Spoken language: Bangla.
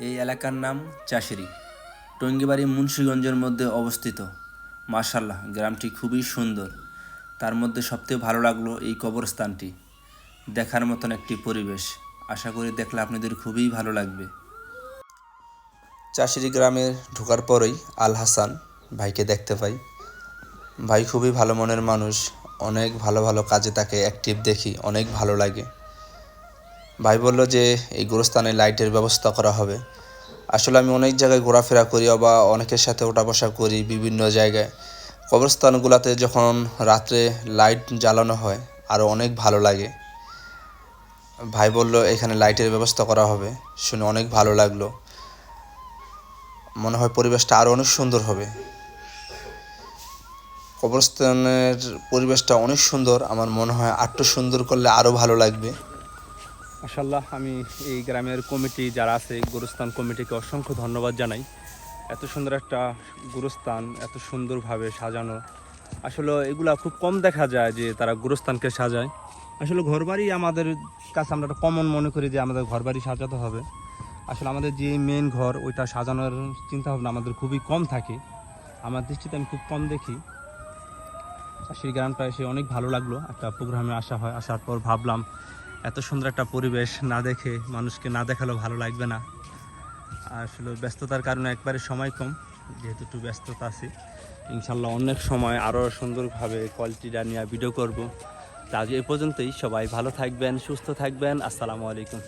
এই এলাকার নাম চাষিরি, টঙ্গিবাড়ি মুন্সিগঞ্জের মধ্যে অবস্থিত। মাশাআল্লাহ, গ্রামটি খুবই সুন্দর। তার মধ্যে সবথেকে ভালো লাগলো এই কবরস্থানটি, দেখার মতন একটি পরিবেশ। আশা করি দেখলে আপনাদের খুবই ভালো লাগবে। চাষিরি গ্রামে ঢোকার পরেই আল হাসান ভাইকে দেখতে পাই। ভাই খুবই ভালো মনের মানুষ, অনেক ভালো ভালো কাজে তাকে অ্যাক্টিভ দেখি, অনেক ভালো লাগে। ভাই বলল যে এই গোরস্থানে লাইটের ব্যবস্থা করা হবে। আসলে আমি অনেক জায়গায় ঘোরাফেরা করি বা অনেকের সাথে ওঠা বসা করি বিভিন্ন জায়গায়। কবরস্থানগুলোতে যখন রাত্রে লাইট জ্বালানো হয় আরও অনেক ভালো লাগে। ভাই বলল এখানে লাইটের ব্যবস্থা করা হবে, শুনে অনেক ভালো লাগলো। মনে হয় পরিবেশটা আরও অনেক সুন্দর হবে। কবরস্থানের পরিবেশটা অনেক সুন্দর, আমার মনে হয় আরও সুন্দর করলে আরও ভালো লাগবে। মাশাআল্লাহ, আমি এই গ্রামের কমিটি যারা আছে, গোরস্থান কমিটিকে অসংখ্য ধন্যবাদ জানাই। এত সুন্দর একটা গোরস্থান এত সুন্দরভাবে সাজানো, আসলে এগুলা খুব কম দেখা যায় যে তারা গোরস্থানকে সাজায়। আসলে ঘরবাড়ি আমাদের কাছে আমরা একটা কমন মনে করি যে আমাদের ঘরবাড়ি সাজাতে হবে। আসলে আমাদের যে মেন ঘর ওইটা সাজানোর চিন্তাভাবনা আমাদের খুবই কম থাকে। আমার দৃষ্টিতে আমি খুব কম দেখি। সেই গ্রামটা এসে অনেক ভালো লাগলো। একটা প্রোগ্রামে আসা হয়, আসার পর ভাবলাম এত সুন্দর একটা পরিবেশ না দেখে মানুষকে না দেখালেও ভালো লাগবে না। আসলে ব্যস্ততার কারণে একবারে সময় কম, যেহেতু একটু ব্যস্ততা আছি। ইনশাল্লাহ অনেক সময় আরও সুন্দরভাবে কোয়ালিটিটা নিয়ে ভিডিও করব। আজ এ পর্যন্তই। সবাই ভালো থাকবেন, সুস্থ থাকবেন। আসসালামু আলাইকুম।